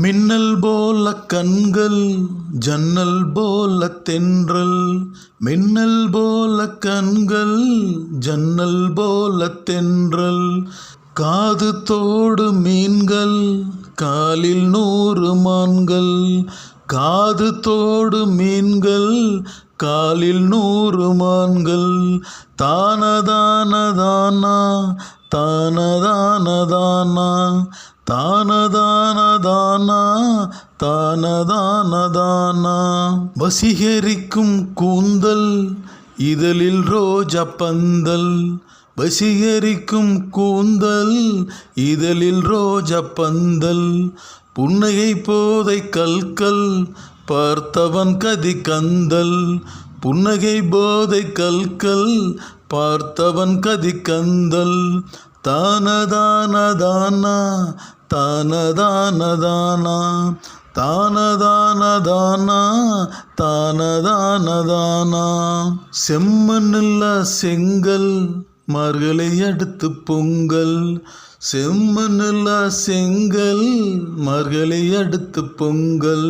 மின்னல் போல கண்கள் ஜன்னல் போல தென்றல், மின்னல் போல கண்கள் ஜன்னல் போல தென்றல், காது தோடு மீன்கள் காலில் 100 மான்கள், காது தோடு மீன்கள் காலில் 100 மான்கள், தானதானதானா தானதானதானா தானதானதானா தானதானதானா, வசீகரிக்கும் கூந்தல் இதழில் ரோஜா பந்தல், வசீகரிக்கும் கூந்தல் இதழில் ரோஜா பந்தல், புன்னகை போதை கல்கல் பார்த்தவன் கதி கந்தல், புன்னகை போதை கல்கல் பார்த்தவன் கதி கந்தல், தானதானதானா தானதானதானா தானதானதானா தானதானதானா, செம்மண்ணில்ல செங்கல் மார்கழி அடுத்து பொங்கல், செம்மண்ணில்ல செங்கல் மார்கழி அடுத்து பொங்கல்,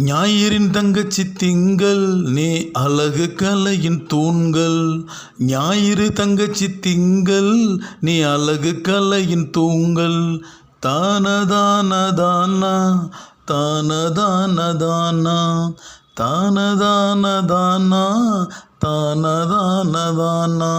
ஞாயிறின் தங்கச்சி திங்கள் நீ அழகு கலையின் தூண்கள், ஞாயிறு தங்கச்சி திங்கள் நீ அழகு கலையின் தூண்கள், தானதானதானா தானதானதானா தானதானதானா தானதானதானா.